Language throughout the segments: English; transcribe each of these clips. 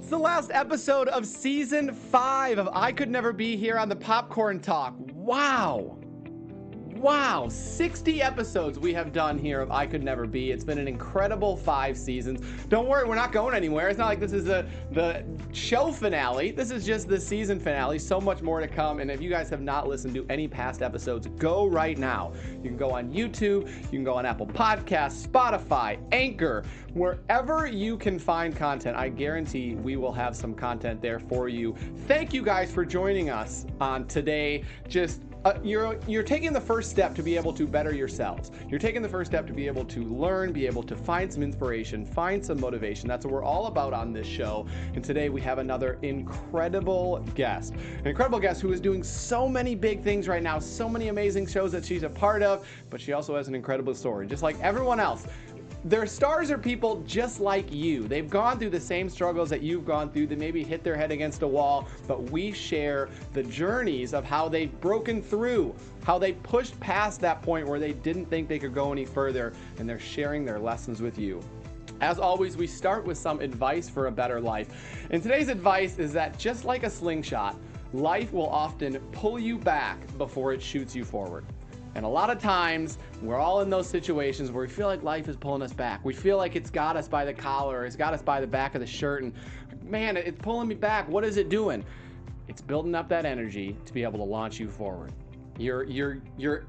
It's the last episode of season 5 of I Could Never Be Here on the Popcorn Talk. Wow, 60 episodes we have done here of I Could Never Be. It's been an incredible 5 seasons. Don't worry, we're not going anywhere. It's not like this is the show finale. This is just the season finale. So much more to come. And if you guys have not listened to any past episodes, go right now. You can go on YouTube. You can go on Apple Podcasts, Spotify, Anchor, wherever you can find content. I guarantee we will have some content there for you. Thank you guys for joining us on today. You're taking the first step to be able to better yourselves. You're taking the first step to be able to learn, be able to find some inspiration, find some motivation. That's what we're all about on this show. And today we have another incredible guest. An incredible guest who is doing so many big things right now, so many amazing shows that she's a part of, but she also has an incredible story, just like everyone else. Their stars are people just like you. They've gone through the same struggles that you've gone through. They maybe hit their head against a wall, but we share the journeys of how they've broken through, how they pushed past that point where they didn't think they could go any further, and they're sharing their lessons with you. As always, we start with some advice for a better life. And today's advice is that just like a slingshot, life will often pull you back before it shoots you forward. And a lot of times, we're all in those situations where we feel like life is pulling us back. We feel like it's got us by the collar, or it's got us by the back of the shirt, and man, it's pulling me back. What is it doing? It's building up that energy to be able to launch you forward. You're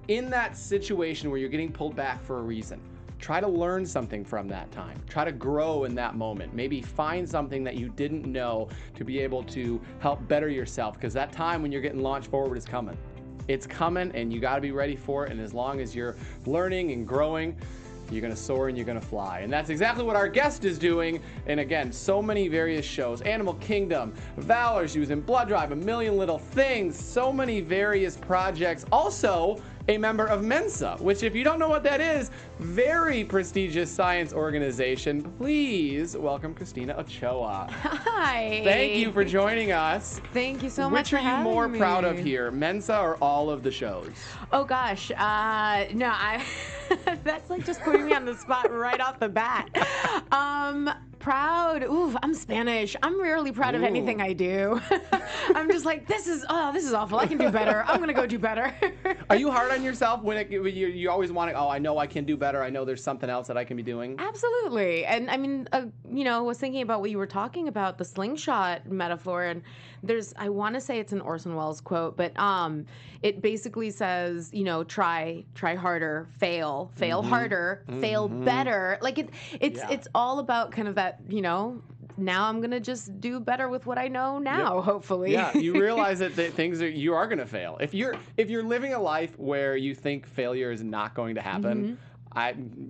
in that situation where you're getting pulled back for a reason. Try to learn something from that time. Try to grow in that moment. Maybe find something that you didn't know to be able to help better yourself, because that time when you're getting launched forward is coming. It's coming, and you got to be ready for it. And as long as you're learning and growing, you're going to soar and you're going to fly. And that's exactly what our guest is doing. And again, so many various shows. Animal Kingdom, Valor, she was in Blood Drive, A Million Little Things, so many various projects. Also, a member of Mensa, which, if you don't know what that is, very prestigious science organization. Please welcome Christina Ochoa. Hi. Thank you for joining us. Thank you so much for having me. Which are you more proud of here, Mensa or all of the shows? Oh gosh, no, that's like just putting me on the spot right off the bat. Proud. Ooh, I'm Spanish. I'm rarely proud of anything I do. I'm just like, this is awful. I can do better. I'm gonna go do better. Are you hard on yourself when you always want to? Oh, I know I can do better. I know there's something else that I can be doing. Absolutely. And I mean, I was thinking about what you were talking about, the slingshot metaphor, and I want to say it's an Orson Welles quote, but it basically says, try harder, fail harder, fail better. Like it's all about kind of that, now I'm going to just do better with what I know now, hopefully. Yeah, you realize that you are going to fail. If you're living a life where you think failure is not going to happen,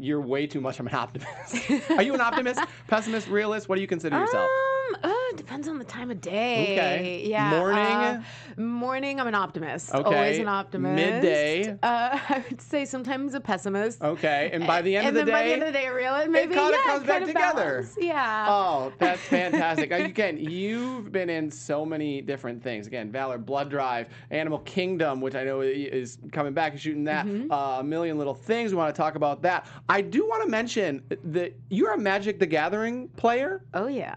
you're way too much of an optimist. Are you an optimist, pessimist, realist? What do you consider yourself? It depends on the time of day. Okay. Yeah. Morning, I'm an optimist. Okay. Always an optimist. Midday? I would say sometimes a pessimist. Okay. And by the end of the day? By the end of the day, a realist. Maybe, it comes back together. Balance. Yeah. Oh, that's fantastic. Again, you've been in so many different things. Again, Valor, Blood Drive, Animal Kingdom, which I know is coming back and shooting that. A Million Little Things. We want to talk about that. I do want to mention that you're a Magic the Gathering player. Oh, yeah.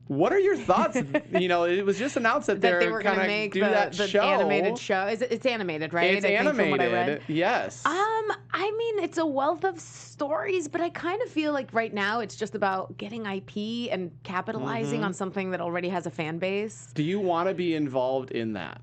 What are your thoughts? It was just announced that they were going to make the show. Animated show. It's animated, right? It's animated. From what I read. Yes. I mean, it's a wealth of stories, but I kind of feel like right now it's just about getting IP and capitalizing on something that already has a fan base. Do you want to be involved in that?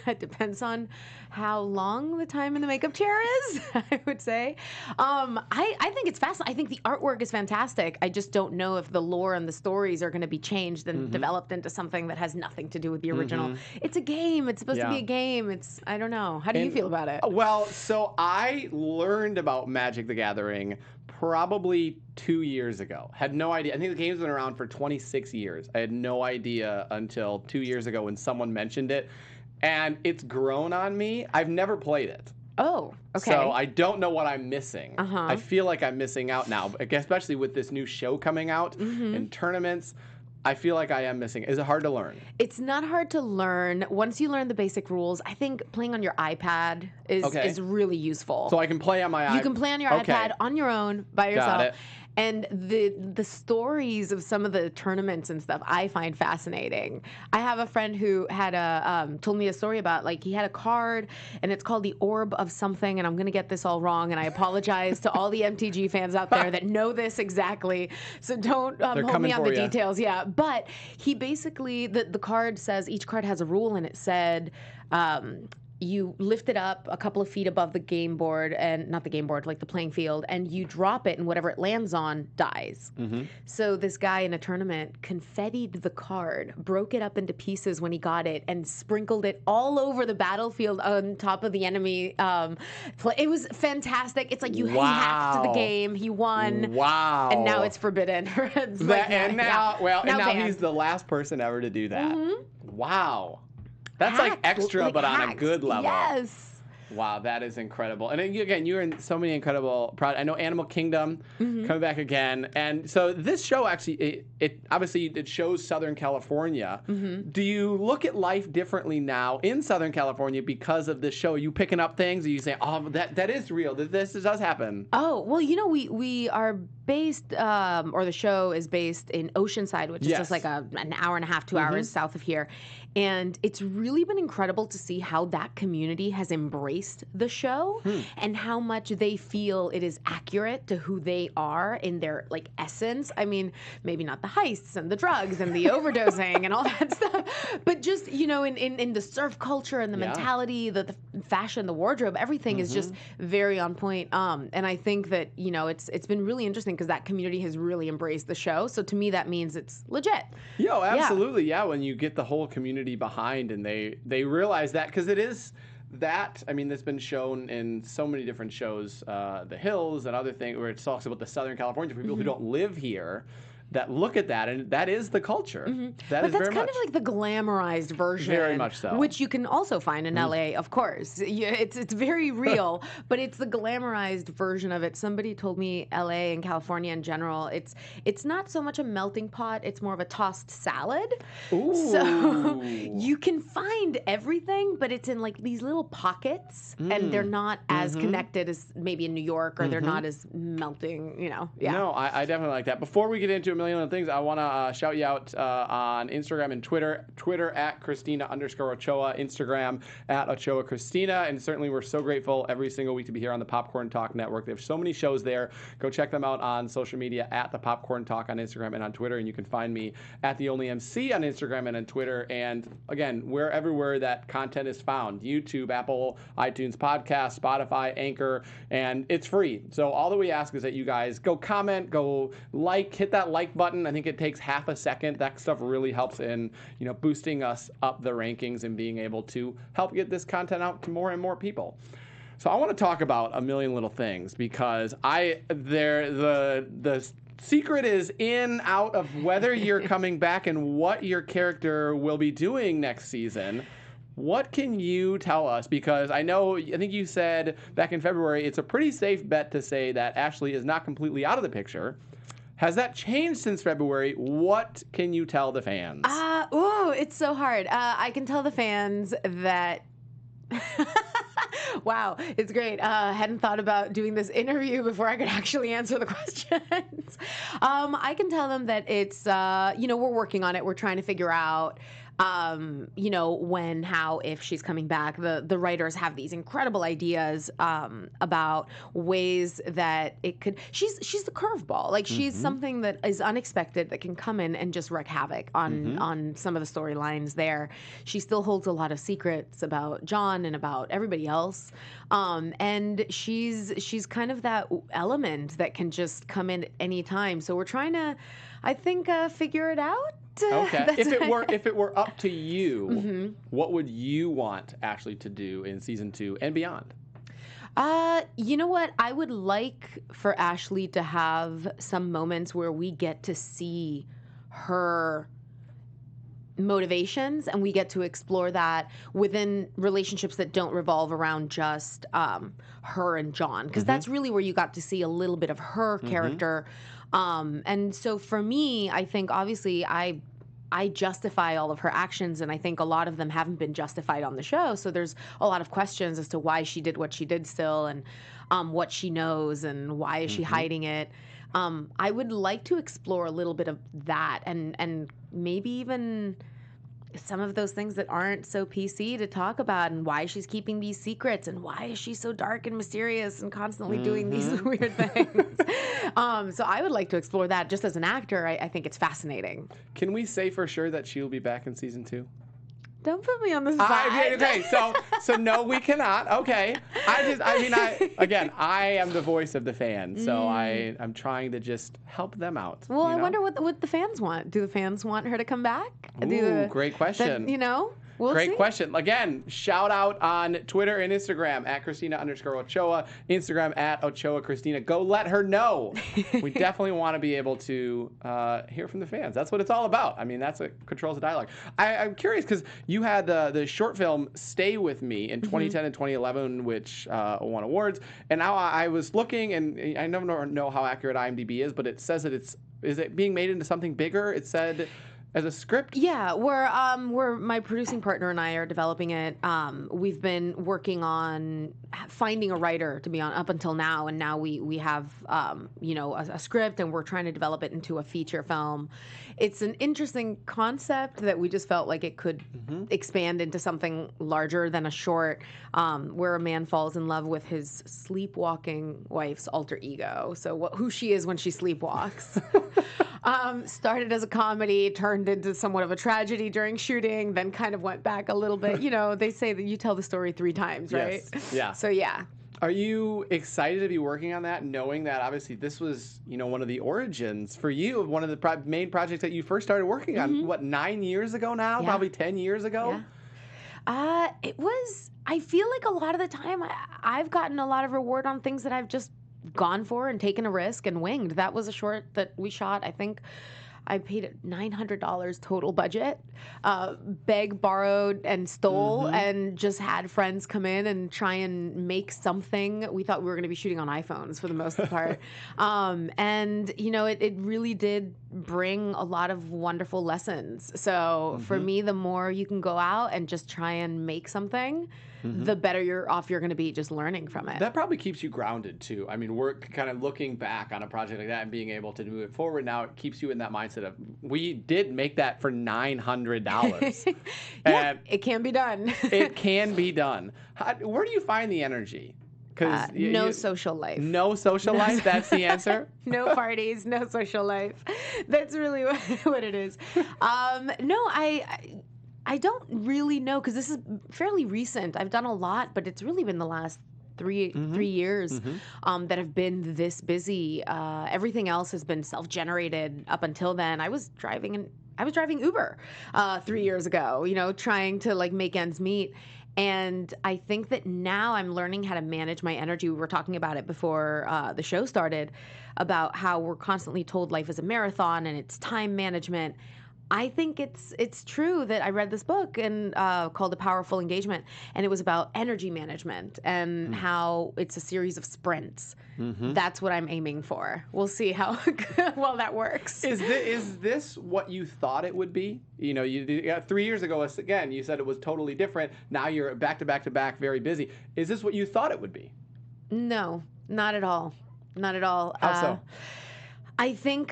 It depends on how long the time in the makeup chair is, I would say. I think it's fascinating. I think the artwork is fantastic. I just don't know if the lore and the stories are going to be changed and developed into something that has nothing to do with the original. It's a game. It's supposed to be a game. I don't know. How do you feel about it? Well, so I learned about Magic the Gathering probably 2 years ago. Had no idea. I think the game's been around for 26 years. I had no idea until 2 years ago when someone mentioned it. And it's grown on me. I've never played it. Oh, okay. So I don't know what I'm missing. I feel like I'm missing out now, especially with this new show coming out and tournaments. I feel like I am missing. Is it hard to learn? It's not hard to learn. Once you learn the basic rules, I think playing on your iPad is really useful. So I can play on my iPad? You can play on your iPad on your own by yourself. Got it. And the stories of some of the tournaments and stuff I find fascinating. I have a friend who had told me a story about, like, he had a card and it's called the Orb of something, and I'm gonna get this all wrong, and I apologize to all the MTG fans out there that know this exactly. So don't hold me on the details. Yeah, but he basically the card says each card has a rule, and it said. You lift it up a couple of feet above the game board, and not the game board, like the playing field, and you drop it, and whatever it lands on dies. So this guy in a tournament confettied the card, broke it up into pieces when he got it, and sprinkled it all over the battlefield on top of the enemy. It was fantastic. It's like he hacked the game, he won. Wow. And now it's forbidden. Now he's the last person ever to do that. Wow. That's like extra, but on a good level. Yes. Wow, that is incredible. And again, you're in so many incredible projects. I know Animal Kingdom coming back again. And so this show actually, it obviously it shows Southern California. Do you look at life differently now in Southern California because of this show? Are you picking up things? Are you saying, oh, that is real, this does happen? Oh, well, we are based, or the show is based in Oceanside, which is just like an hour and a half, 2 hours south of here. And it's really been incredible to see how that community has embraced the show and how much they feel it is accurate to who they are in their, like, essence. I mean, maybe not the heists and the drugs and the overdosing and all that stuff, but just, in the surf culture and the mentality, the fashion, the wardrobe, everything is just very on point. And I think that, it's been really interesting because that community has really embraced the show. So to me, that means it's legit. Yo, absolutely. Yeah, when you get the whole community behind and they realize that, because it is that, I mean, that's been shown in so many different shows, The Hills and other things, where it talks about the Southern California for people who don't live here, that look at that, and that is the culture. But that's kind of like the glamorized version. Very much so. Which you can also find in LA, of course. It's very real, but it's the glamorized version of it. Somebody told me LA and California in general, it's not so much a melting pot, it's more of a tossed salad. Ooh. So you can find everything, but it's in like these little pockets, and they're not as connected as maybe in New York, or they're not as melting, Yeah. No, I definitely like that. Before we get into a million other things, I want to shout you out on Instagram and Twitter at Christina_Ochoa, Instagram at Ochoa Christina, and certainly we're so grateful every single week to be here on the Popcorn Talk Network. They have so many shows there. Go check them out on social media at the Popcorn Talk on Instagram and on Twitter, and you can find me at the Only MC on Instagram and on Twitter, and again, everywhere that content is found: YouTube, Apple, iTunes Podcast, Spotify, Anchor, and it's free. So all that we ask is that you guys go comment, go hit that like button. I think it takes half a second. That stuff really helps in boosting us up the rankings and being able to help get this content out to more and more people. So I want to talk about a million little things, because the secret is in out of whether you're coming back and what your character will be doing next season. What can you tell us? Because I think you said back in February, it's a pretty safe bet to say that Ashley is not completely out of the picture. Has that changed since February? What can you tell the fans? It's so hard. I can tell the fans that... Wow, it's great. Hadn't thought about doing this interview before I could actually answer the questions. I can tell them that it's, we're working on it. We're trying to figure out, when, how, if she's coming back. The writers have these incredible ideas about ways that it could. She's the curveball. Like, she's something that is unexpected that can come in and just wreak havoc on some of the storylines there. She still holds a lot of secrets about John and about everybody else. And she's kind of that element that can just come in at any time. So we're trying to, I think, figure it out. Okay. If it were up to you, what would you want Ashley to do in season 2 and beyond? You know what? I would like for Ashley to have some moments where we get to see her motivations, and we get to explore that within relationships that don't revolve around just her and John, because that's really where you got to see a little bit of her character. And so for me, I think obviously I I justify all of her actions, and I think a lot of them haven't been justified on the show. So there's a lot of questions as to why she did what she did still, and what she knows, and why is she hiding it. I would like to explore a little bit of that, and maybe even some of those things that aren't so PC to talk about, and why she's keeping these secrets, and why is she so dark and mysterious and constantly doing these weird things. So I would like to explore that just as an actor. I think it's fascinating. Can we say for sure that she will be back in season 2? Don't put me on the spot. Okay, so no, we cannot. Okay, I am the voice of the fans, so I'm trying to just help them out. Well, I wonder what the fans want. Do the fans want her to come back? Ooh, great question. We'll Great see. question. Again, shout out on Twitter and Instagram at Christina_Ochoa, Instagram at Ochoa Christina. Go let her know. We definitely want to be able to hear from the fans. That's what it's all about. I mean, that's what controls the dialogue. I'm curious because you had the short film Stay With Me in 2010 and 2011, which won awards. And now I was looking, and I never know how accurate IMDb is, but it says that is it being made into something bigger? It said as a script? Yeah, we're my producing partner and I are developing it. We've been working on finding a writer to be on up until now, and now we have a script, and we're trying to develop it into a feature film. It's an interesting concept that we just felt like it could expand into something larger than a short, where a man falls in love with his sleepwalking wife's alter ego. So who she is when she sleepwalks. Started as a comedy, turned into somewhat of a tragedy during shooting, then kind of went back a little bit. They say that you tell the story 3 times, right? Yes. Yeah. So yeah. Are you excited to be working on that, knowing that obviously this was, one of the origins for you, one of the main projects that you first started working on, 9 years ago now? Yeah. Probably 10 years ago? Yeah. I feel like a lot of the time I've gotten a lot of reward on things that I've just gone for and taken a risk and winged. That was a short that we shot. I think I paid it $900 total budget, begged, borrowed, and stole, and just had friends come in and try and make something. We thought we were going to be shooting on iPhones for the most part. And, it really did bring a lot of wonderful lessons. So for me, the more you can go out and just try and make something, the better you're going to be just learning from it. That probably keeps you grounded, too. I mean, we're kind of looking back on a project like that and being able to move it forward. Now it keeps you in that mindset of, we did make that for $900. Yeah, it can be done. It can be done. Where do you find the energy? No social life. No social life? That's the answer? No parties, no social life. That's really what it is. No, I don't really know, because this is fairly recent. I've done a lot, but it's really been the last three years that have been this busy. Everything else has been self-generated up until then. I was driving Uber 3 years ago, trying to make ends meet. And I think that now I'm learning how to manage my energy. We were talking about it before the show started, about how we're constantly told life is a marathon and it's time management. I think it's true that I read this book and called A Powerful Engagement, and it was about energy management and how it's a series of sprints. That's what I'm aiming for. We'll see how well that works. Is this what you thought it would be? You 3 years ago, again, you said it was totally different. Now you're back to back to back, very busy. Is this what you thought it would be? No, not at all. Not at all. How so? I think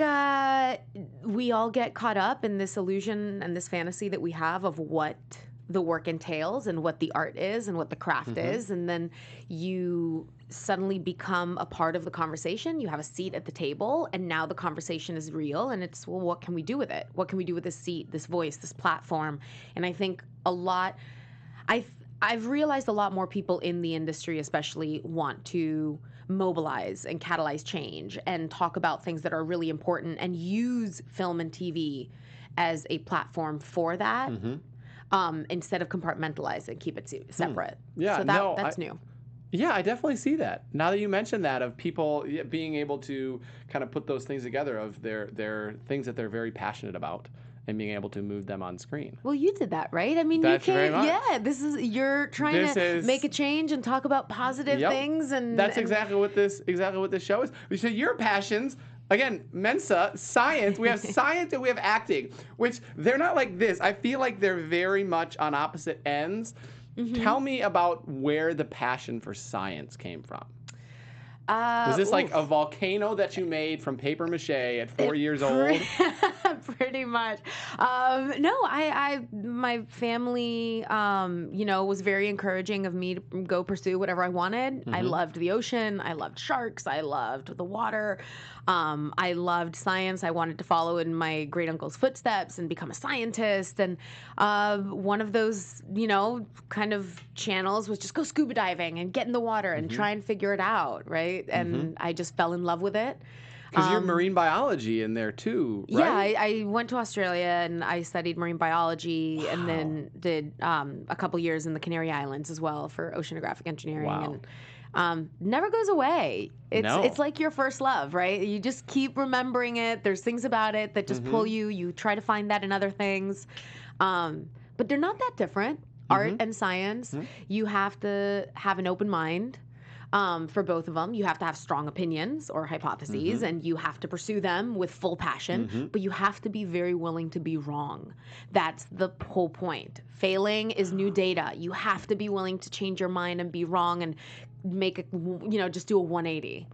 we all get caught up in this illusion and this fantasy that we have of what the work entails and what the art is and what the craft is. And then you suddenly become a part of the conversation. You have a seat at the table, and now the conversation is real. And it's, well, what can we do with it? What can we do with this seat, this voice, this platform? And I think I've realized a lot more people in the industry especially want to mobilize and catalyze change and talk about things that are really important and use film and TV as a platform for that, instead of compartmentalize and keep it separate. Yeah, so that's new. Yeah, I definitely see that. Now that you mentioned that, of people being able to kind of put those things together, of their things that they're very passionate about, and being able to move them on screen. Well, you did that, right? I mean, Thank you you very can't. much. Yeah, you're trying to make a change and talk about positive things, and that's exactly what this show is. So your passions, again, Mensa, science, we have science and we have acting, which they're not like this. I feel like they're very much on opposite ends. Tell me about where the passion for science came from. Was this like a volcano that you made from paper mache at 4 years old? Pretty much. No, my family, was very encouraging of me to go pursue whatever I wanted. I loved the ocean. I loved sharks. I loved the water. I loved science. I wanted to follow in my great uncle's footsteps and become a scientist. And one of those, kind of channels was just go scuba diving and get in the water and try and figure it out, right? And I just fell in love with it. Because you're marine biology in there too, right? Yeah, I went to Australia and I studied marine biology and then did a couple years in the Canary Islands as well for oceanographic engineering. Wow. And never goes away. No. It's like your first love, right? You just keep remembering it. There's things about it that just pull you. You try to find that in other things. But they're not that different. Art and science, you have to have an open mind. For both of them, you have to have strong opinions or hypotheses, and you have to pursue them with full passion, but you have to be very willing to be wrong. That's the whole point. Failing is new data. You have to be willing to change your mind and be wrong and make just do a 180.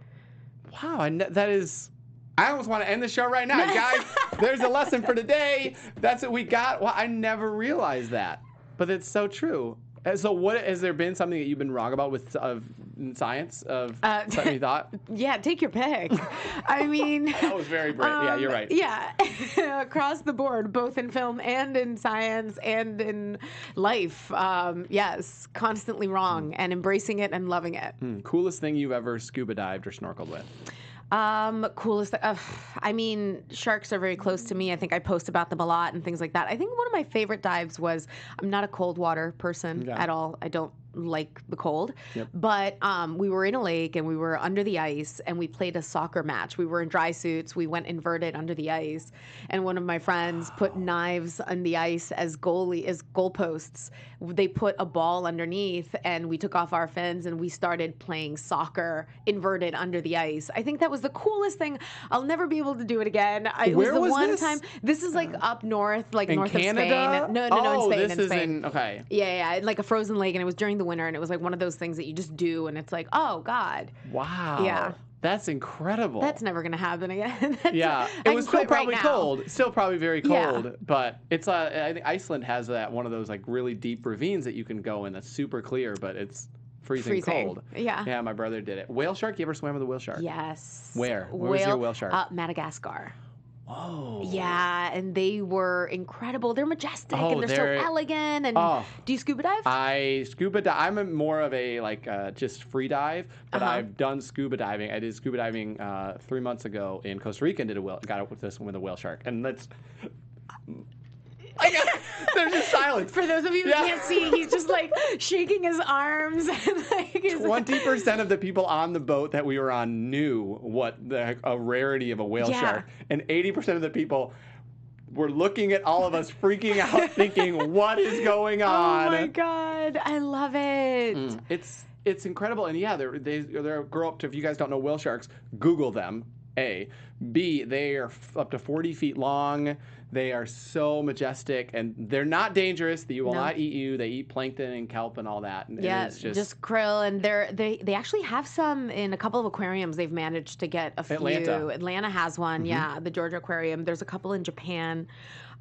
Wow, and that is... I almost want to end the show right now. Guys, there's a lesson for today. That's what we got. Well, I never realized that, but it's so true. So what has there been something that you've been wrong about with science of something you thought? Yeah, take your pick. I mean, that was very brave. Yeah, you're right. Yeah, across the board, both in film and in science and in life. Yes, constantly wrong and embracing it and loving it. Coolest thing you've ever scuba dived or snorkeled with? Coolest. I mean, sharks are very close to me. I think I post about them a lot and things like that. I think one of my favorite dives was, I'm not a cold water person at all. I don't like the cold. But we were in a lake and we were under the ice and we played a soccer match. We were in dry suits. We went inverted under the ice. And one of my friends put knives on the ice as goalposts. They put a ball underneath and we took off our fins and we started playing soccer inverted under the ice. I think that was the coolest thing. I'll never be able to do it again. Where was this? Time. This is like up north, like in north Canada? of Spain. No, in Spain. This is in, okay. Yeah, like a frozen lake, and it was during the winter, and it was like one of those things that you just do, and it's like, oh God. Wow. Yeah. That's incredible. That's never gonna happen again. Yeah, it was still probably right cold. Still probably very cold, but it's I think Iceland has one of those like really deep ravines that you can go in that's super clear, but it's freezing cold. Yeah. Yeah, my brother did it. Whale shark? You ever swam with a whale shark? Yes. Where? Where was your whale shark? Madagascar. Oh. Yeah, and they were incredible. They're majestic and they're so elegant. And do you scuba dive? I scuba dive. I'm more of a just free dive, but I've done scuba diving. I did scuba diving 3 months ago in Costa Rica and got up with a whale shark. And that's. There's just silence. For those of you who can't see, he's just like shaking his arms. And, 20% of the people on the boat that we were on knew what a rarity of a whale shark, and 80% of the people were looking at all of us freaking out, thinking, "What is going on?" Oh my God, I love it. It's incredible, and yeah, they grow up to. If you guys don't know whale sharks, Google them. A, B, they are up to 40 feet long. They are so majestic, and they're not dangerous. They will not eat you. They eat plankton and kelp and all that. And it's just krill. And they actually have some in a couple of aquariums. They've managed to get a few. Atlanta has one, the Georgia Aquarium. There's a couple in Japan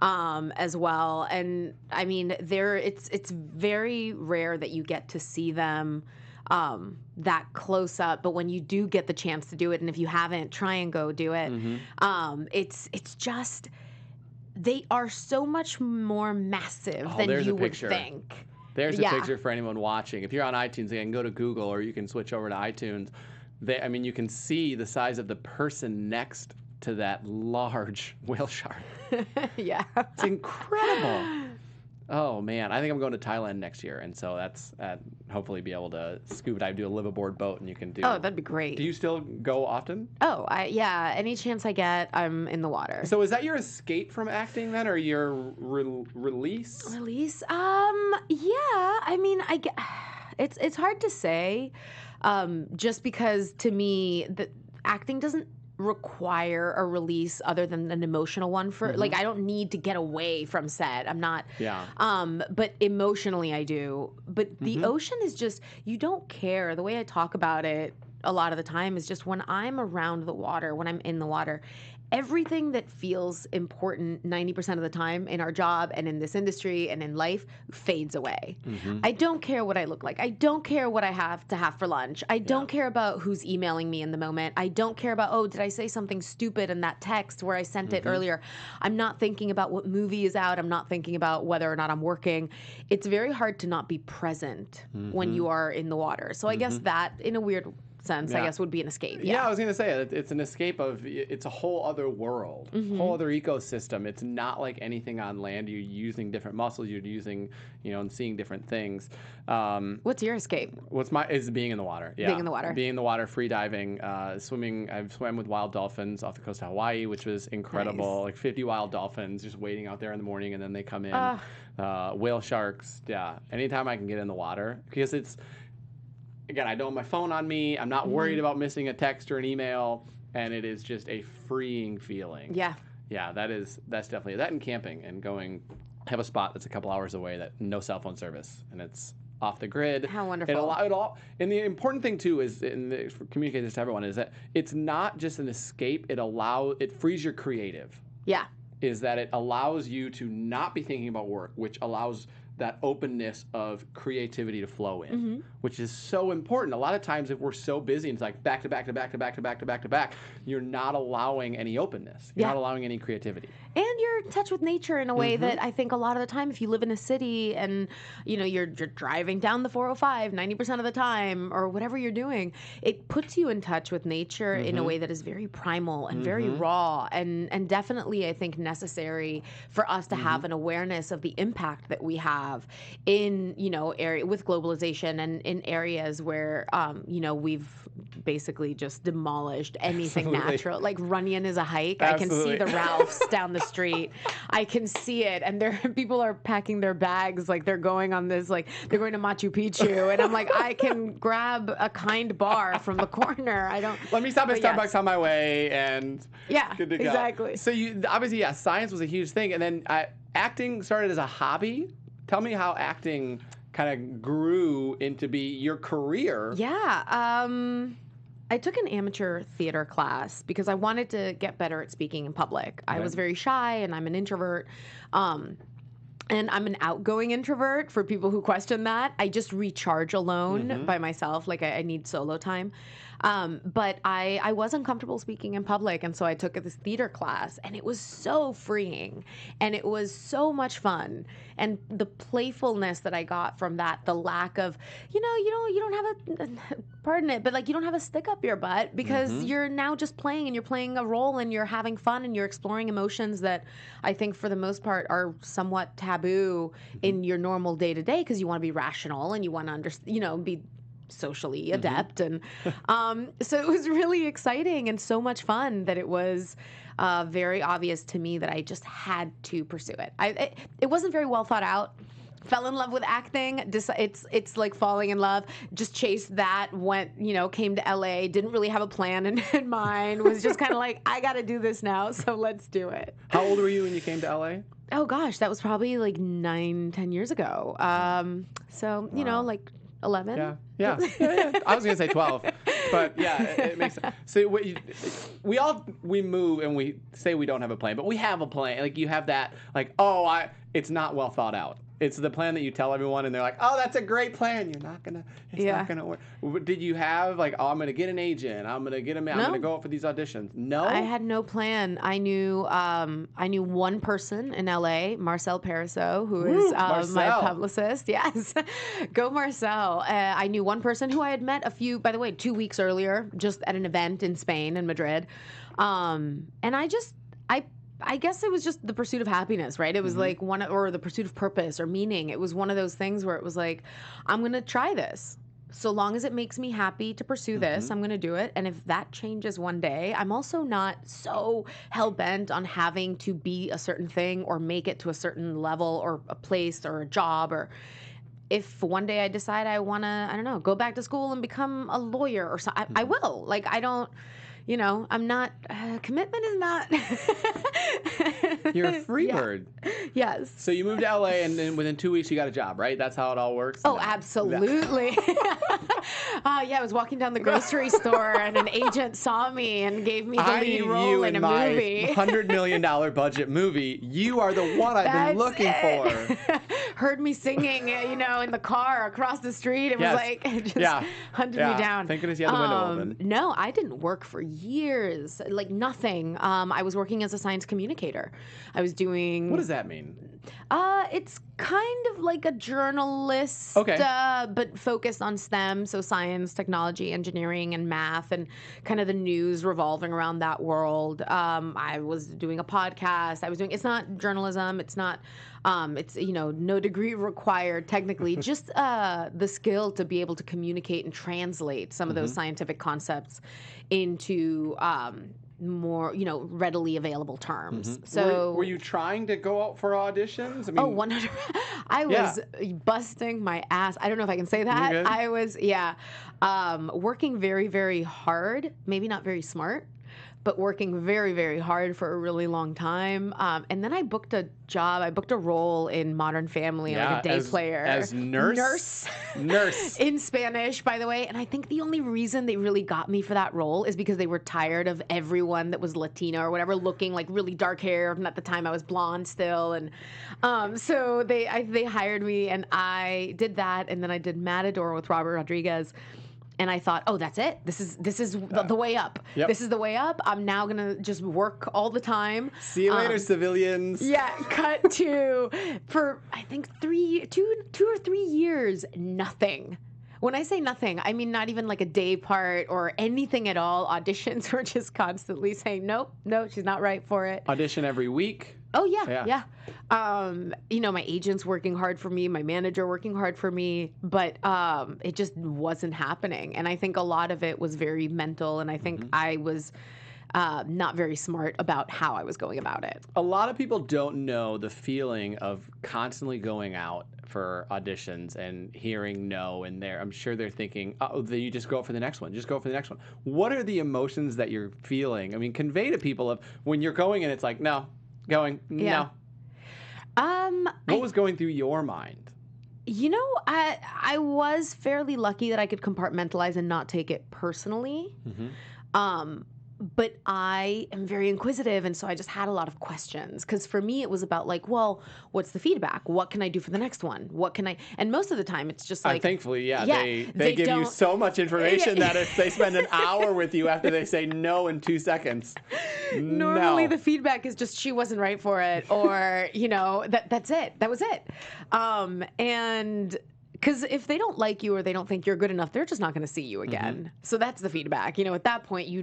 as well. And I mean, it's very rare that you get to see them that close up, but when you do get the chance to do it, and if you haven't, try and go do it. It's just, they are so much more massive than you would think. There's a picture for anyone watching. If you're on iTunes, you can go to Google or you can switch over to iTunes. You can see the size of the person next to that large whale shark. Yeah. It's incredible. Oh, man. I think I'm going to Thailand next year, and so that's hopefully be able to scuba dive, do a live-aboard boat, and you can do... Oh, that'd be great. Do you still go often? Oh, any chance I get, I'm in the water. So is that your escape from acting, then, or your release? Release? Yeah. I mean, it's hard to say, just because, to me, the acting doesn't require a release other than an emotional one for like I don't need to get away from set. I'm not but emotionally I do. But the ocean is just you don't care. The way I talk about it a lot of the time is just when I'm around the water, when I'm in the water, everything that feels important 90% of the time in our job and in this industry and in life fades away. I don't care what I look like. I don't care what I have to have for lunch. I don't care about who's emailing me in the moment. I don't care about, oh, did I say something stupid in that text where I sent it earlier? I'm not thinking about what movie is out. I'm not thinking about whether or not I'm working. It's very hard to not be present when you are in the water. So I guess that, in a weird sense, I guess would be an escape. Yeah, I was going to say it's an escape of it's a whole other world, whole other ecosystem. It's not like anything on land. You're using different muscles. You're using, and seeing different things. What's your escape? Is being in the water. Yeah, being in the water. Being in the water, free diving, swimming. I've swam with wild dolphins off the coast of Hawaii, which was incredible. Nice. Like 50 wild dolphins just waiting out there in the morning, and then they come in. Whale sharks. Yeah, anytime I can get in the water because it's. Again, I don't have my phone on me. I'm not worried about missing a text or an email, and it is just a freeing feeling. Yeah. Yeah, that's definitely that. And camping and have a spot that's a couple hours away that no cell phone service, and it's off the grid. How wonderful. And the important thing too is, communicate this to everyone, is that it's not just an escape. It frees your creative. Yeah. Is that it allows you to not be thinking about work, which allows that openness of creativity to flow in, which is so important. A lot of times if we're so busy and it's like back to back to back to back to back to back to back, you're not allowing any openness. You're not allowing any creativity. And you're in touch with nature in a way that I think a lot of the time if you live in a city and you're driving down the 405 90% of the time or whatever you're doing, it puts you in touch with nature in a way that is very primal and very raw and definitely I think necessary for us to have an awareness of the impact that we have in area with globalization and in areas where we've basically just demolished anything natural. Like Runyon is a hike. I can see the Ralphs down the street. I can see it, and people are packing their bags like they're going on this, like they're going to Machu Picchu, and I'm like, I can grab a Kind bar from the corner. I don't. Let me stop at Starbucks on my way, and good to go. Exactly. So you obviously, science was a huge thing, and then acting started as a hobby. Tell me how acting kind of grew into be your career. Yeah. I took an amateur theater class because I wanted to get better at speaking in public. I was very shy and I'm an introvert. And I'm an outgoing introvert for people who question that. I just recharge alone by myself. Like I need solo time. But I wasn't comfortable speaking in public. And so I took this theater class and it was so freeing and it was so much fun. And the playfulness that I got from that, the lack of, you don't have pardon it, but like you don't have a stick up your butt because you're now just playing and you're playing a role and you're having fun and you're exploring emotions that I think for the most part are somewhat taboo in your normal day to day because you want to be rational and you want to be socially adept and so it was really exciting and so much fun that it was very obvious to me that I just had to pursue it. It wasn't very well thought out. Fell in love with acting. It's like falling in love. Just chased that. Came to LA. Didn't really have a plan in mind. Was just kind of like, I got to do this now, so let's do it. How old were you when you came to LA? Oh gosh, that was probably like 9-10 years ago. Like 11. Yeah. I was gonna say 12, but yeah, it makes sense. So we move and we say we don't have a plan, but we have a plan. Like you have that, like it's not well thought out. It's the plan that you tell everyone, and they're like, "Oh, that's a great plan. It's not gonna work." Did you have like, "Oh, I'm gonna get an agent. I'm gonna get I'm gonna go out for these auditions"? No, I had no plan. I knew one person in LA, Marcel Pariseau, who is my publicist. Yes, go Marcel. I knew one person who I had met 2 weeks earlier, just at an event in Spain in Madrid, and I guess it was just the pursuit of happiness, right? It was like or the pursuit of purpose or meaning. It was one of those things where it was like, I'm going to try this. So long as it makes me happy to pursue this, I'm going to do it. And if that changes one day, I'm also not so hell-bent on having to be a certain thing or make it to a certain level or a place or a job. Or if one day I decide I want to, go back to school and become a lawyer or something, I will. Like, I don't... I'm not, commitment is not. You're a free bird. Yes. So you moved to LA, and then within 2 weeks you got a job, right? That's how it all works? Oh, No. absolutely. Yeah, I was walking down the grocery store, and an agent saw me and gave me the I lead need role you in a my movie. $100 million budget movie. You are the one I've been looking for. Heard me singing, in the car across the street. It was like, it just hunted me down. Thank goodness you had the window open. No, I didn't work for years. Like nothing. I was working as a science communicator. I was doing. What does that mean? It's kind of like a journalist, but focused on STEM, so science, technology, engineering, and math, and kind of the news revolving around that world. I was doing a podcast. It's not journalism. It's not, it's, no degree required technically, just the skill to be able to communicate and translate some of those scientific concepts into more, readily available terms. So were you trying to go out for auditions? I mean, 100. I was busting my ass. I don't know if I can say that. You're good? I was, working very, very hard. Maybe not very smart, but working very, very hard for a really long time. And then I booked a job. I booked a role in Modern Family, like a day player. As nurse? Nurse. In Spanish, by the way. And I think the only reason they really got me for that role is because they were tired of everyone that was Latino or whatever looking like really dark hair. And at the time I was blonde still. And so they hired me, and I did that. And then I did Matador with Robert Rodriguez. And I thought, oh, that's it. This is the way up. Yep. This is the way up. I'm now gonna just work all the time. See you later, civilians. Yeah. Cut to for I think 2 or 3 years, nothing. When I say nothing, I mean not even like a day part or anything at all. Auditions were just constantly saying, nope, she's not right for it. Audition every week. Oh, yeah. My agent's working hard for me, my manager working hard for me, but it just wasn't happening. And I think a lot of it was very mental, and I think I was not very smart about how I was going about it. A lot of people don't know the feeling of constantly going out for auditions and hearing no, and I'm sure they're thinking, oh, then you just go for the next one. Just go for the next one. What are the emotions that you're feeling? I mean, convey to people of when you're going and it's like, no. Going, no. What was going through your mind? I was fairly lucky that I could compartmentalize and not take it personally. But I am very inquisitive, and so I just had a lot of questions. Because for me, it was about like, well, what's the feedback? What can I do for the next one? What can I? And most of the time, it's just like, thankfully, they give you so much information that if they spend an hour with you after they say no in 2 seconds, normally the feedback is just she wasn't right for it, or that's it. That was it. And because if they don't like you or they don't think you're good enough, they're just not going to see you again. So that's the feedback. At that point, you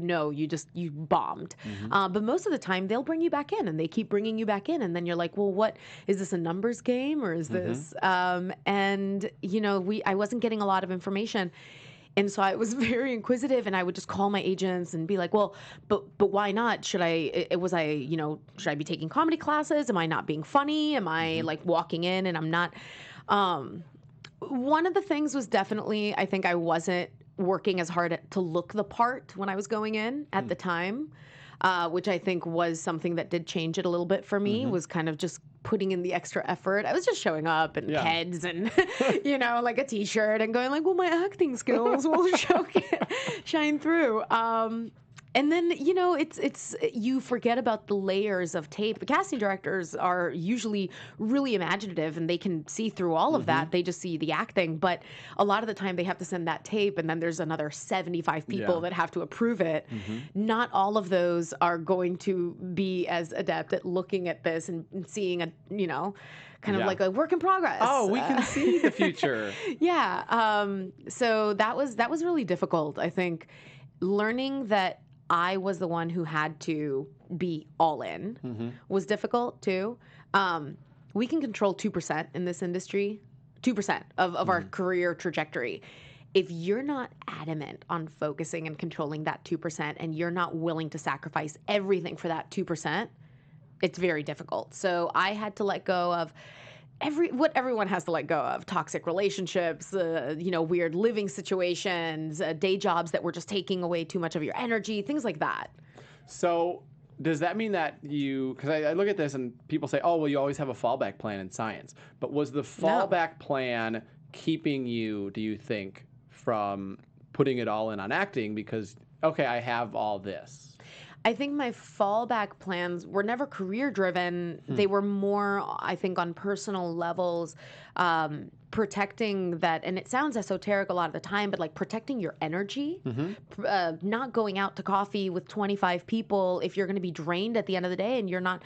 bombed. But most of the time, they'll bring you back in, and they keep bringing you back in. And then you're like, well, what is this, a numbers game, or is this? And I wasn't getting a lot of information. And so I was very inquisitive, and I would just call my agents and be like, well, but why not? Should I be taking comedy classes? Am I not being funny? Am I like walking in and I'm not? One of the things was definitely, I think I wasn't working as hard to look the part when I was going in at the time, which I think was something that did change it a little bit for me, was kind of just putting in the extra effort. I was just showing up in heads and, like a T-shirt and going like, well, my acting skills will shine through. And then, it's you forget about the layers of tape. The casting directors are usually really imaginative, and they can see through all of that. They just see the acting. But a lot of the time, they have to send that tape, and then there's another 75 people that have to approve it. Not all of those are going to be as adept at looking at this and seeing kind of like a work in progress. Oh, we can see the future. So that was really difficult, I think. Learning that I was the one who had to be all in was difficult too. We can control 2% in this industry, 2% of our career trajectory. If you're not adamant on focusing and controlling that 2%, and you're not willing to sacrifice everything for that 2%, it's very difficult. So I had to let go of what everyone has to let go of: toxic relationships, weird living situations, day jobs that were just taking away too much of your energy, things like that. So does that mean that because I look at this and people say, oh, well, you always have a fallback plan in science. But was the fallback plan keeping you, do you think, from putting it all in on acting because, okay, I have all this? I think my fallback plans were never career driven. They were more, I think, on personal levels, protecting that. And it sounds esoteric a lot of the time, but like protecting your energy, not going out to coffee with 25 people if you're going to be drained at the end of the day and you're not.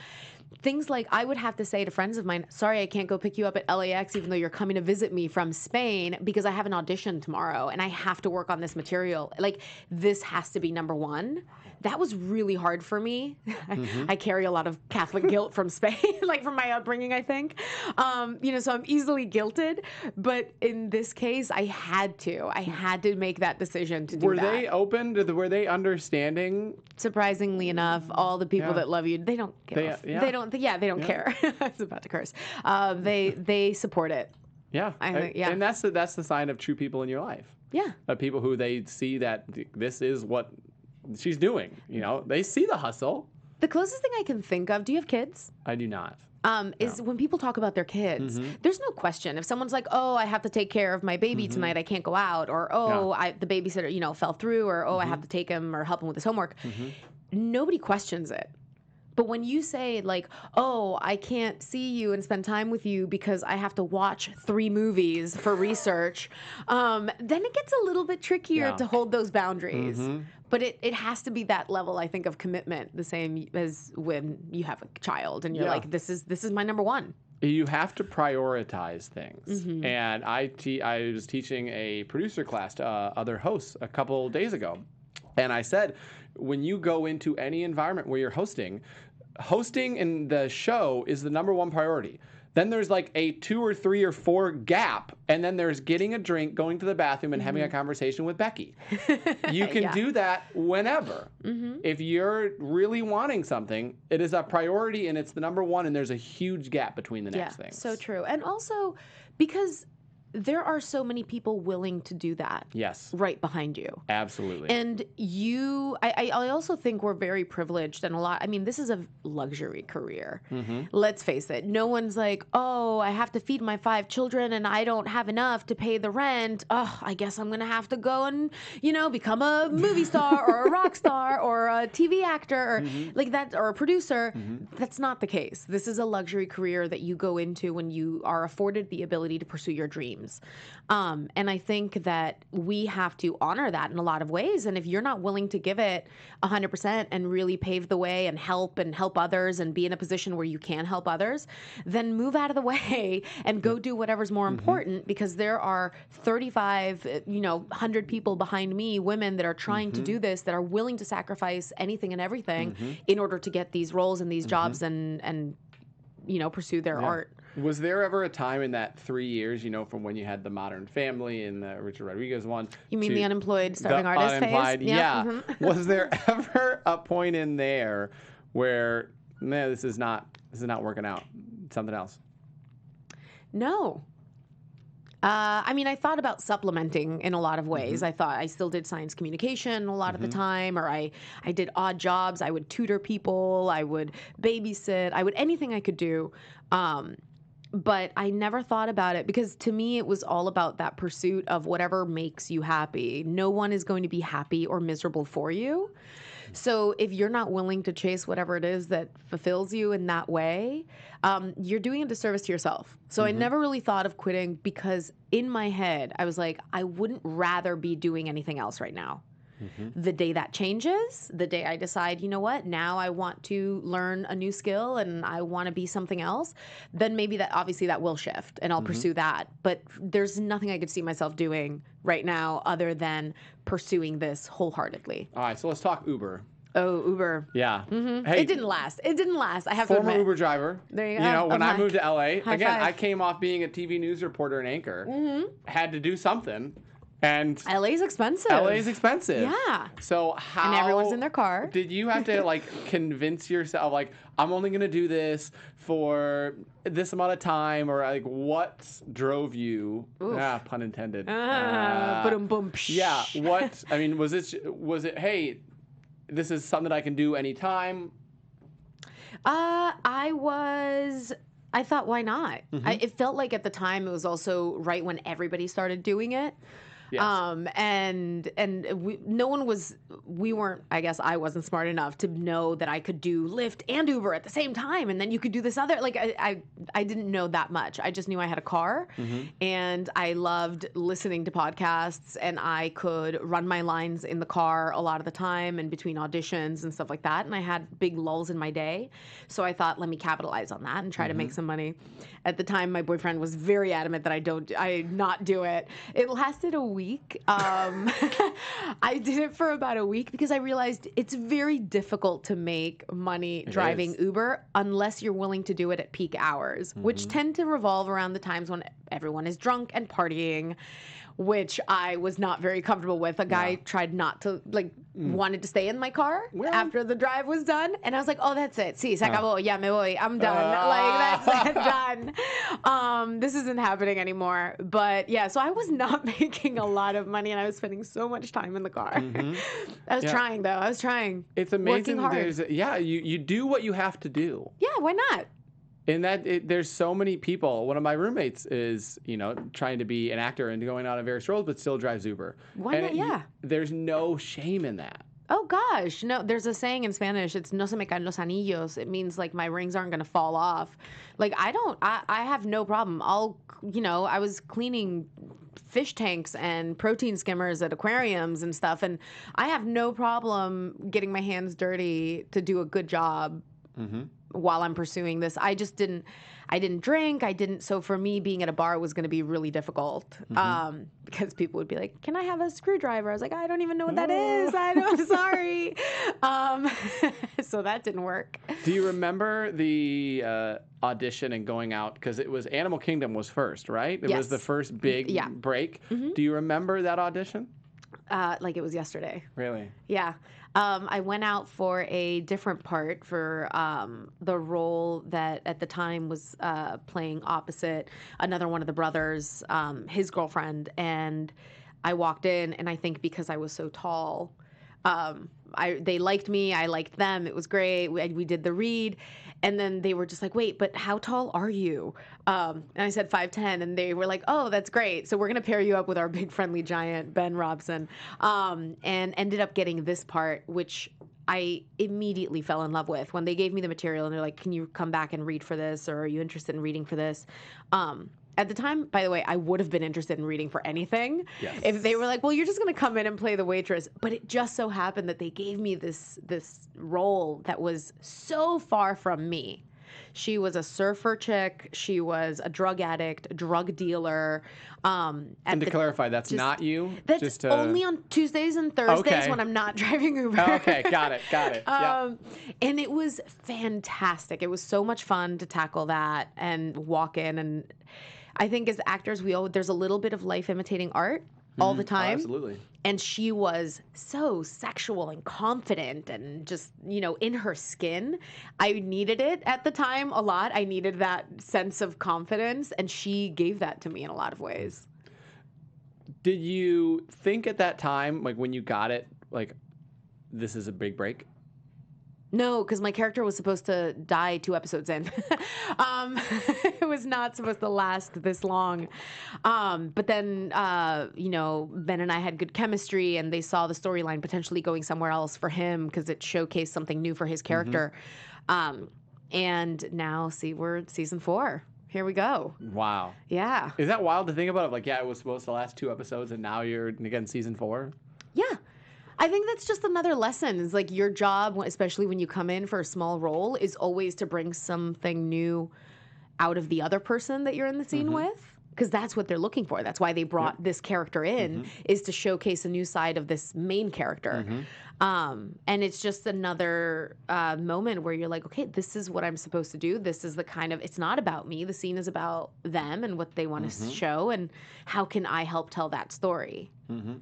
Things like I would have to say to friends of mine, sorry, I can't go pick you up at LAX even though you're coming to visit me from Spain because I have an audition tomorrow and I have to work on this material. Like, this has to be number one. That was really hard for me. I carry a lot of Catholic guilt from Spain, like from my upbringing, I think. So I'm easily guilted. But in this case, I had to make that decision to do that. Were they open? Were they understanding? Surprisingly enough, all the people that love you, they don't care. They don't care. I was about to curse. They support it. Yeah. And that's the sign of true people in your life. Yeah. People who they see that this is what she's doing. They see the hustle. The closest thing I can think of, do you have kids? I do not. Is when people talk about their kids, there's no question. If someone's like, oh, I have to take care of my baby tonight, I can't go out, or the babysitter, fell through, or I have to take him or help him with his homework. Nobody questions it. But when you say like, oh, I can't see you and spend time with you because I have to watch 3 movies for research, then it gets a little bit trickier to hold those boundaries. But it has to be that level, I think, of commitment, the same as when you have a child and you're like, this is my number one. You have to prioritize things. And I was teaching a producer class to other hosts a couple days ago. And I said, when you go into any environment where you're hosting in the show is the number one priority. Then there's like a 2 or 3 or 4 gap, and then there's getting a drink, going to the bathroom, and having a conversation with Becky. You can do that whenever. If you're really wanting something, it is a priority, and it's the number one, and there's a huge gap between the next things. So true. And also, because there are so many people willing to do that. Yes. Right behind you. Absolutely. And I also think we're very privileged and this is a luxury career. Let's face it. No one's like, oh, I have to feed my 5 children and I don't have enough to pay the rent. Oh, I guess I'm going to have to go and, become a movie star or a rock star or a TV actor or like that, or a producer. That's not the case. This is a luxury career that you go into when you are afforded the ability to pursue your dreams. And I think that we have to honor that in a lot of ways. And if you're not willing to give it 100% and really pave the way and help others and be in a position where you can help others, then move out of the way and go do whatever's more important, because there are 35, 100 people behind me, women that are trying to do this, that are willing to sacrifice anything and everything in order to get these roles and these jobs and pursue their art. Was there ever a time in that 3 years, from when you had the Modern Family and the Richard Rodriguez one? You mean the unemployed starving artist phase? Yeah. Was there ever a point in there where, man, this is not working out? Something else? No. I thought about supplementing in a lot of ways. I thought I still did science communication a lot of the time, or I did odd jobs. I would tutor people. I would babysit. I would anything I could do. But I never thought about it because to me it was all about that pursuit of whatever makes you happy. No one is going to be happy or miserable for you. So if you're not willing to chase whatever it is that fulfills you in that way, you're doing a disservice to yourself. So I never really thought of quitting because in my head, I was like, I wouldn't rather be doing anything else right now. The day that changes, the day I decide, you know what, now I want to learn a new skill and I want to be something else, then maybe that will shift and I'll pursue that. But there's nothing I could see myself doing right now other than pursuing this wholeheartedly. All right, so let's talk Uber. Oh, Uber. Yeah. Hey, it didn't last. I have to admit. Former Uber driver. There you go. When I moved to LA, High again, five. I came off being a TV news reporter and anchor, had to do something. And LA's expensive. LA's expensive. Yeah. So how... And everyone's in their car. Did you have to, like, convince yourself, like, I'm only going to do this for this amount of time? Or, like, what drove you... Oof. Pun intended. Ba-dum-bum. Yeah. What... I mean, was it, hey, this is something that I can do anytime? I thought, why not? Mm-hmm. It felt like at the time it was also right when everybody started doing it. Yes. We weren't, I guess I wasn't smart enough to know that I could do Lyft and Uber at the same time. And then you could do this other, like, I didn't know that much. I just knew I had a car and I loved listening to podcasts, and I could run my lines in the car a lot of the time and between auditions and stuff like that. And I had big lulls in my day. So I thought, let me capitalize on that and try to make some money. At the time, my boyfriend was very adamant that I not do it. It lasted a week. I did it for about a week because I realized it's very difficult to make money driving Uber unless you're willing to do it at peak hours, which tend to revolve around the times when everyone is drunk and partying, which I was not very comfortable with. A guy tried not to, like, wanted to stay in my car after the drive was done. And I was like, oh, that's it. Sí, se acabó. Ya me voy. I'm done. Like, that's done. This isn't happening anymore. But yeah, so I was not making a lot of money, and I was spending so much time in the car. I was trying, though. I was trying. It's amazing. Working hard. You do what you have to do. Yeah, why not? In that, there's so many people. One of my roommates is, trying to be an actor and going out on various roles, but still drives Uber. Why not? Yeah. There's no shame in that. Oh, gosh. No, there's a saying in Spanish. It's no se me caen los anillos. It means, like, my rings aren't going to fall off. Like, I have no problem. I was cleaning fish tanks and protein skimmers at aquariums and stuff, and I have no problem getting my hands dirty to do a good job. While I'm pursuing this. I didn't drink. So for me, being at a bar was going to be really difficult because people would be like, can I have a screwdriver? I was like, I don't even know what that is. I'm sorry. So that didn't work. Do you remember the audition and going out? Because it was Animal Kingdom was first, right? It was the first big break. Do you remember that audition? Like it was yesterday. Really? Yeah. I went out for a different part for the role that at the time was playing opposite another one of the brothers, his girlfriend. And I walked in, and I think because I was so tall, they liked me. I liked them. It was great. We did the read. And then they were just like, wait, but how tall are you? And I said 5'10", and they were like, oh, that's great. So we're going to pair you up with our big friendly giant, Ben Robson, and ended up getting this part, which I immediately fell in love with. When they gave me the material and they're like, can you come back and read for this, or are you interested in reading for this? At the time, by the way, I would have been interested in reading for anything. Yes. If they were like, well, you're just going to come in and play the waitress. But it just so happened that they gave me this role that was so far from me. She was a surfer chick. She was a drug addict, a drug dealer. And to clarify, that's not you? That's only on Tuesdays and Thursdays when I'm not driving Uber. Okay, got it. And it was fantastic. It was so much fun to tackle that and walk in. And I think as actors, there's a little bit of life imitating art all the time. Oh, absolutely. And she was so sexual and confident and just, in her skin. I needed it at the time a lot. I needed that sense of confidence, and she gave that to me in a lot of ways. Did you think at that time, like when you got it, like, this is a big break? No, because my character was supposed to die 2 episodes in. It was not supposed to last this long. But then, Ben and I had good chemistry, and they saw the storyline potentially going somewhere else for him because it showcased something new for his character. And now, we're at season 4. Here we go. Wow. Yeah. Is that wild to think about? Like, it was supposed to last 2 episodes, and now you're, again, season 4? Yeah. I think that's just another lesson. It's like your job, especially when you come in for a small role, is always to bring something new out of the other person that you're in the scene with. because that's what they're looking for. That's why they brought this character in, is to showcase a new side of this main character. And it's just another moment where you're like, okay, this is what I'm supposed to do. This is the kind of, it's not about me. The scene is about them and what they want to show, and how can I help tell that story.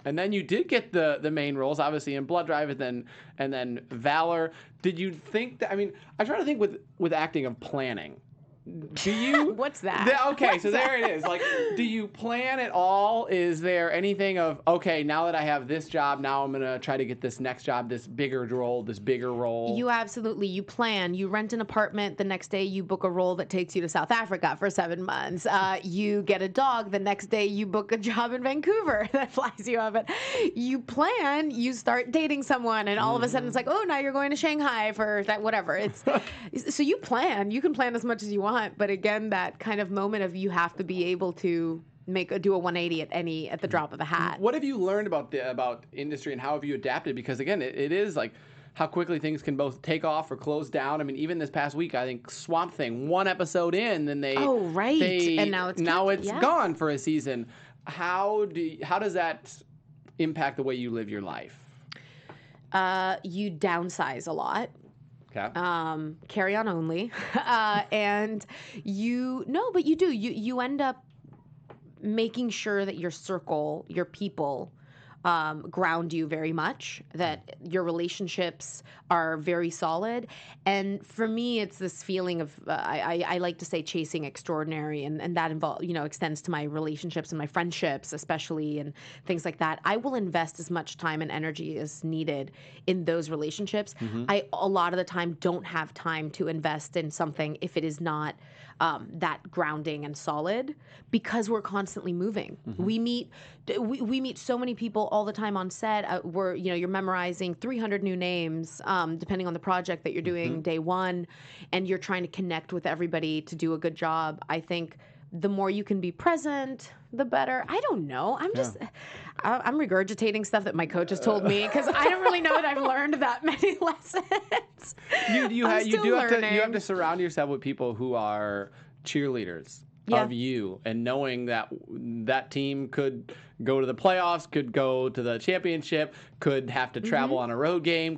And then you did get the main roles, obviously, in Blood Drive and then Valor. Did you think that? I mean, I try to think with acting of planning. Do you? What's that? Okay, so there it is. Like, do you plan at all? Is there anything of, okay, now that I have this job, now I'm gonna try to get this next job, this bigger role? You absolutely, you plan. You rent an apartment. The next day, you book a role that takes you to South Africa for 7 months. You get a dog. The next day, you book a job in Vancouver that flies you up. You plan. You start dating someone, and all of a sudden, it's like, oh, now you're going to Shanghai for that, whatever. It's so you plan. You can plan as much as you want. But again, that kind of moment of you have to be able to do a 180 at the drop of a hat. What have you learned about industry, and how have you adapted? Because again, it is like how quickly things can both take off or close down. I mean, even this past week, I think Swamp Thing, 1 episode in, then and now it's gone for a season. How does that impact the way you live your life? You downsize a lot. Okay. Carry on only. And you do. You end up making sure that your circle, your people, ground you very much, that your relationships are very solid. And for me, it's this feeling of, I like to say chasing extraordinary, and that extends to my relationships and my friendships, especially, and things like that. I will invest as much time and energy as needed in those relationships. I, a lot of the time, don't have time to invest in something if it is not that grounding and solid, because we're constantly moving. We meet so many people all the time on set. You're memorizing 300 new names, depending on the project that you're doing day one, and you're trying to connect with everybody to do a good job. I think the more you can be present, the better. I don't know. I'm regurgitating stuff that my coach has told me, because I don't really know that I've learned that many lessons. You have to surround yourself with people who are cheerleaders of you, and knowing that team could go to the playoffs, could go to the championship, could have to travel on a road game,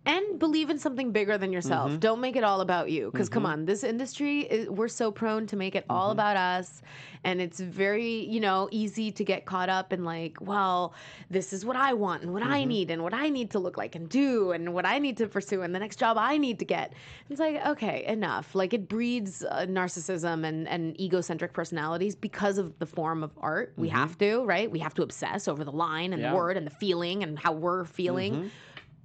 And believe in something bigger than yourself. Don't make it all about you. Because come on, this industry, we're so prone to make it all about us. And it's very, easy to get caught up in like, well, this is what I want and what I need and what I need to look like and do and what I need to pursue and the next job I need to get. It's like, okay, enough. Like, it breeds narcissism and egocentric personalities because of the form of art. We have to, right? We have to obsess over the line and the word and the feeling and how we're feeling.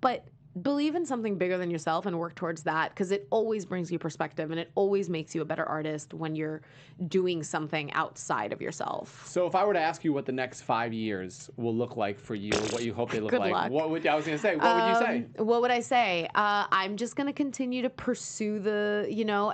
But believe in something bigger than yourself and work towards that, because it always brings you perspective, and it always makes you a better artist when you're doing something outside of yourself. So if I were to ask you what the next 5 years will look like for you, or what you hope they look like, luck. What would you say? What would I say? I'm just going to continue to pursue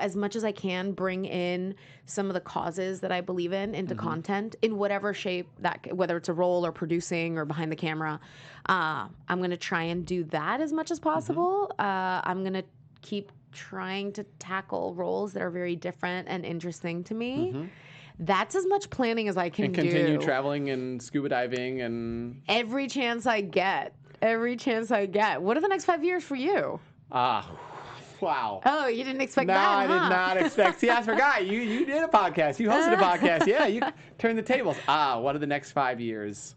as much as I can, bring in some of the causes that I believe in into content in whatever shape, whether it's a role or producing or behind the camera. I'm going to try and do that as much as possible. I'm going to keep trying to tackle roles that are very different and interesting to me. That's as much planning as I can do. And continue traveling and scuba diving and... Every chance I get. What are the next 5 years for you? Wow. Oh, you didn't expect that, huh? I did not expect. See, I forgot. You did a podcast. You hosted a podcast. Yeah, you turned the tables. What are the next 5 years?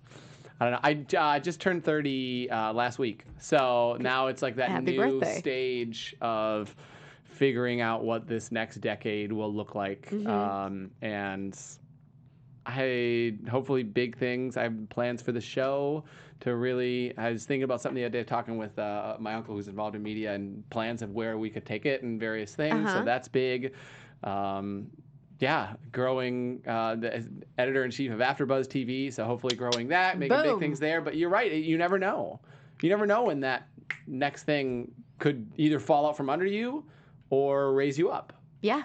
I don't know. I just turned 30 last week. So now it's like that Happy new birthday. stage of figuring out what this next decade will look like. And hopefully big things. I have plans for the show to really, I was thinking about something the other day, talking with my uncle who's involved in media, and plans of where we could take it and various things. So that's big. Growing the editor-in-chief of AfterBuzz TV, so hopefully growing that, making big things there. But you're right, you never know. You never know when that next thing could either fall out from under you or raise you up. Yeah.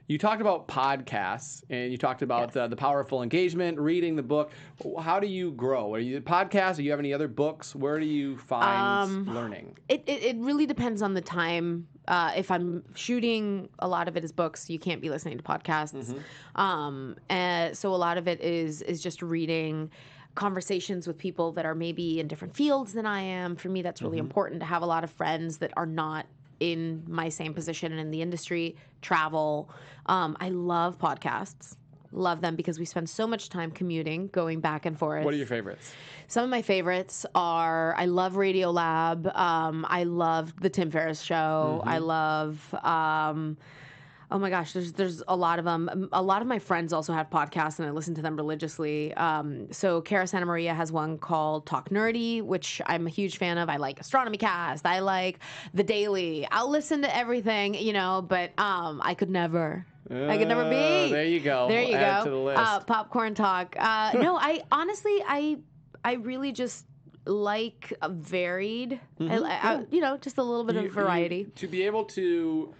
You talked about podcasts, and you talked about Yes. the powerful engagement, reading the book. How do you grow? Are you podcasts? Do you have any other books? Where do you find learning? It really depends on the time. If I'm shooting, a lot of it is books. You can't be listening to podcasts. And so a lot of it is just reading conversations with people that are maybe in different fields than I am. For me, that's really important to have a lot of friends that are not in my same position in the industry, travel. I love podcasts. Love them because we spend so much time commuting, going back and forth. What are your favorites? Some of my favorites are I love Radio Lab. I love the Tim Ferriss Show. I love. Oh my gosh, there's a lot of them. A lot of my friends also have podcasts, and I listen to them religiously. So Cara Santa Maria has one called Talk Nerdy, which I'm a huge fan of. I like Astronomy Cast. I like The Daily. I'll listen to everything, but I could never. I could never be. There you go. There you Add it go. to the list. Popcorn talk. No, I honestly, I really just like a varied, just a little bit of variety. To be able to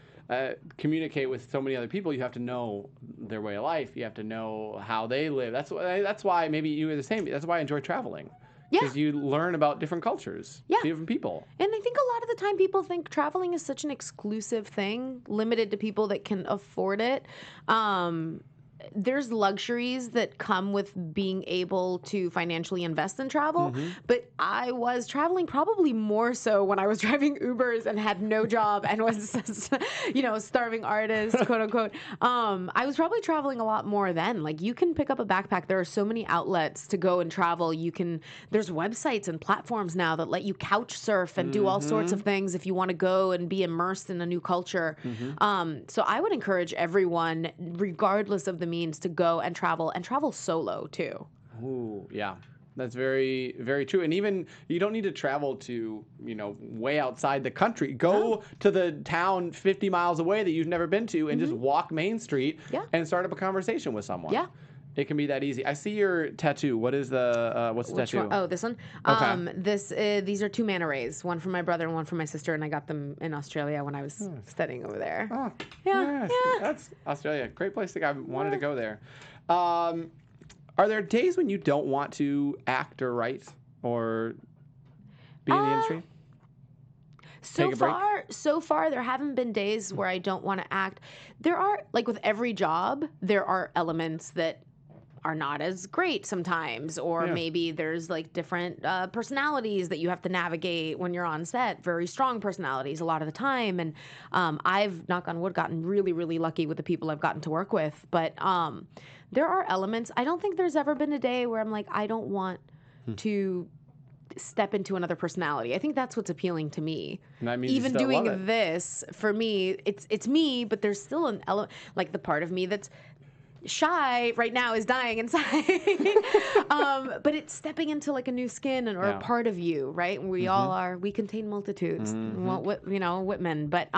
communicate with so many other people, you have to know their way of life. You have to know how they live. That's why maybe you are the same. That's why I enjoy traveling. Yeah. Because you learn about different cultures, different people. And I think a lot of the time people think traveling is such an exclusive thing, limited to people that can afford it. There's luxuries that come with being able to financially invest in travel, but I was traveling probably more so when I was driving Ubers and had no job and was, a starving artist, quote unquote. I was probably traveling a lot more then. Like, you can pick up a backpack. There are so many outlets to go and travel. There's websites and platforms now that let you couch surf and do all sorts of things if you want to go and be immersed in a new culture. So I would encourage everyone, regardless of the means, to go and travel solo too. Ooh, yeah. That's very, very true. And even you don't need to travel to, way outside the country. Go to the town 50 miles away that you've never been to and just walk Main Street and start up a conversation with someone. Yeah. It can be that easy. I see your tattoo. What's the tattoo? One? Oh, this one. Okay. These are two manta rays. One for my brother and one for my sister, and I got them in Australia when I was studying over there. Oh, yeah. That's Australia. Great place to go. I wanted to go there. Are there days when you don't want to act or write or be in the industry? So far, there haven't been days where I don't want to act. There are, like with every job, there are elements that are not as great sometimes, or maybe there's like different personalities that you have to navigate when you're on set, very strong personalities a lot of the time. And I've, knock on wood, gotten really, really lucky with the people I've gotten to work with. But there are elements. I don't think there's ever been a day where I'm like, I don't want to step into another personality. I think that's what's appealing to me. And that means even you still love doing it. this, for me, it's me, but there's still an element, like the part of me that's shy right now is dying inside. But it's stepping into like a new skin or a part of you, right? We all are. We contain multitudes. Well, Whitman. But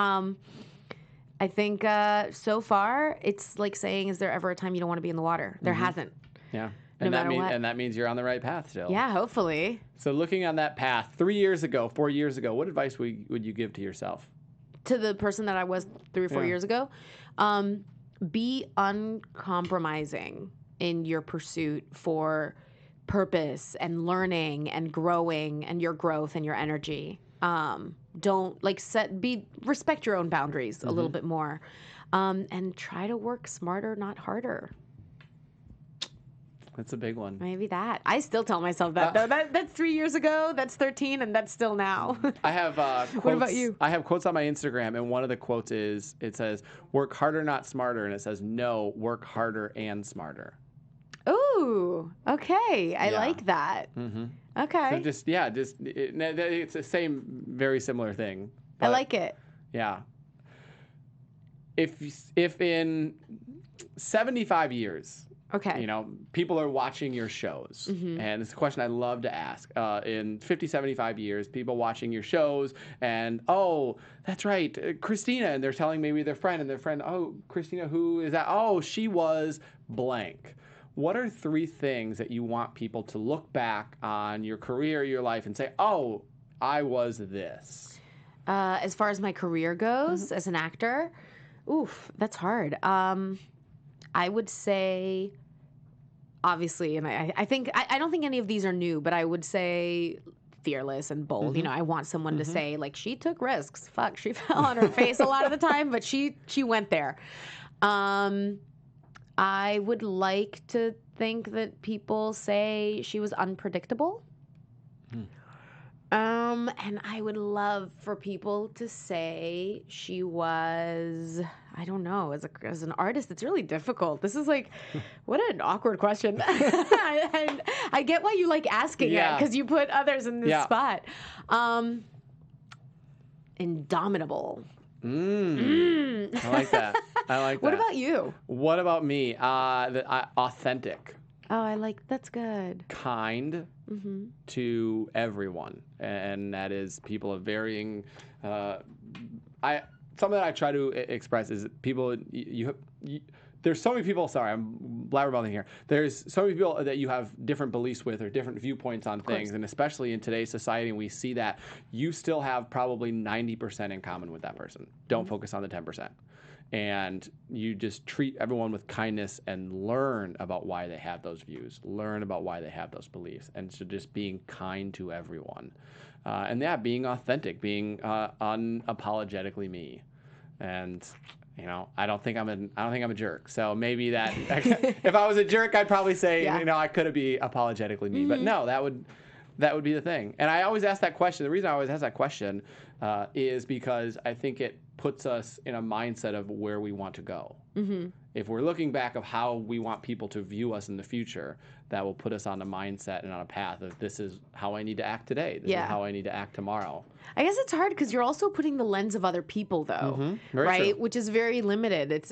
I think so far it's like saying, is there ever a time you don't want to be in the water? There hasn't. Yeah. No matter what. And that means you're on the right path still. Yeah, hopefully. So looking on that path, 4 years ago, what advice would you give to yourself? To the person that I was 3 or 4 years ago, be uncompromising in your pursuit for purpose and learning and growing and your growth and your energy. Don't respect your own boundaries a little bit more, and try to work smarter, not harder. That's a big one. Maybe that. I still tell myself that, though. That's 3 years ago, that's 13, and that's still now. I have quotes. What about you? I have quotes on my Instagram, and one of the quotes is, it says, work harder, not smarter. And it says, no, work harder and smarter. Ooh, okay. I like that. Okay. So it's the same, very similar thing. I like it. Yeah. If in 75 years... Okay. People are watching your shows. And it's a question I love to ask. In 50, 75 years, people watching your shows and, oh, that's right, Christina. And they're telling maybe their friend, oh, Christina, who is that? Oh, she was blank. What are 3 things that you want people to look back on your career, your life, and say, oh, I was this? As far as my career goes as an actor, Oof, that's hard. I would say, obviously, and I think I don't think any of these are new, but I would say fearless and bold. You know, I want someone to say like she took risks. Fuck, she fell on her face a lot of the time, but she went there. I would like to think that people say she was unpredictable. And I would love for people to say she was, I don't know, as an artist, it's really difficult. This is like, what an awkward question. I get why you like asking it, because you put others in this spot. Indomitable. I like that. What about you? What about me? Authentic. Oh, that's good. Kind to everyone, and that is people of varying. Something that I try to express is people. There's so many people. Sorry, I'm blabbermouthing here. There's so many people that you have different beliefs with or different viewpoints on things, and especially in today's society, we see that you still have probably 90% in common with that person. Don't focus on the 10%. And you just treat everyone with kindness and learn about why they have those views, learn about why they have those beliefs, and so just being kind to everyone, and being authentic, being unapologetically me, and I don't think I'm a jerk. So maybe that if I was a jerk, I'd probably say I couldn't be apologetically me, but no, that would be the thing. And I always ask that question. The reason I always ask that question is because I think it puts us in a mindset of where we want to go. If we're looking back of how we want people to view us in the future, that will put us on a mindset and on a path of this is how I need to act today. This is how I need to act tomorrow. I guess it's hard because you're also putting the lens of other people, though, right? True. Which is very limited. It's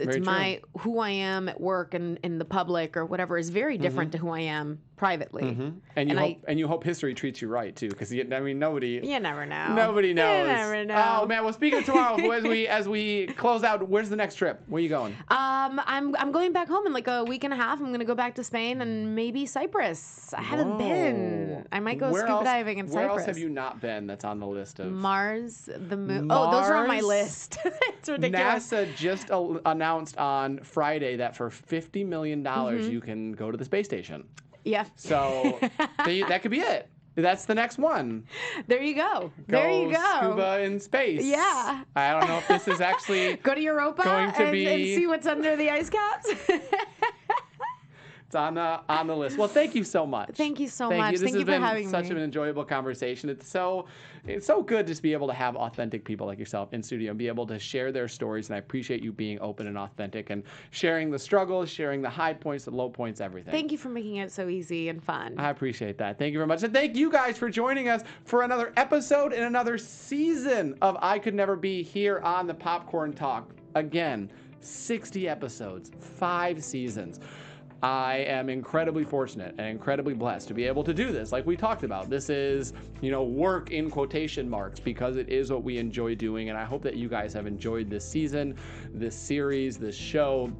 who I am at work and in the public or whatever is very different to who I am privately. And you hope history treats you right too, because nobody. You never know. Nobody knows. You never know. Oh man. Well, speaking of tomorrow, as we close out, where's the next trip? Where are you going? I'm going back home in like a week and a half. I'm going to go back to Spain and maybe Cyprus. I haven't been. I might go scuba diving in Cyprus. Where else have you not been that's on the list of? Mars, the moon. Oh, those are on my list. It's ridiculous. NASA just announced on Friday that for $50 million you can go to the space station. Yeah. So that could be it. That's the next one. There you go. There you go. Scuba in space. Yeah. I don't know if this is actually go to Europa and see what's under the ice caps. It's on the list. Well, thank you so much. Thank you so much. Thank you for having me. This has been such an enjoyable conversation. It's so good just to be able to have authentic people like yourself in studio and be able to share their stories. And I appreciate you being open and authentic and sharing the struggles, sharing the high points, the low points, everything. Thank you for making it so easy and fun. I appreciate that. Thank you very much. And thank you guys for joining us for another episode and another season of I Could Never Be here on the Popcorn Talk. Again, 60 episodes, 5 seasons. I am incredibly fortunate and incredibly blessed to be able to do this. Like we talked about, this is, work in quotation marks because it is what we enjoy doing. And I hope that you guys have enjoyed this season, this series, this show.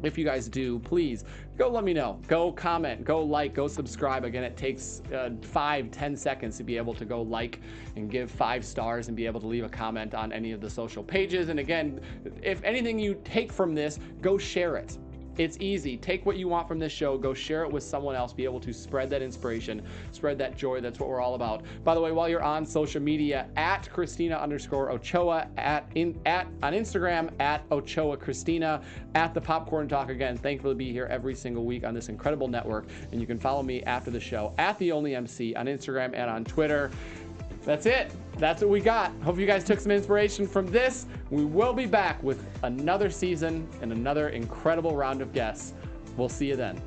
If you guys do, please go let me know. Go comment, go like, go subscribe. Again, it takes 5-10 seconds to be able to go like and give 5 stars and be able to leave a comment on any of the social pages. And again, if anything you take from this, go share it. It's easy. Take what you want from this show, go share it with someone else, be able to spread that inspiration, spread that joy. That's what we're all about. By the way, while you're on social media, at Christina_Ochoa, on Instagram, at Ochoa Christina, at the Popcorn Talk. Again, thankful to be here every single week on this incredible network. And you can follow me after the show at The Only MC on Instagram and on Twitter. That's it. That's what we got. Hope you guys took some inspiration from this. We will be back with another season and another incredible round of guests. We'll see you then.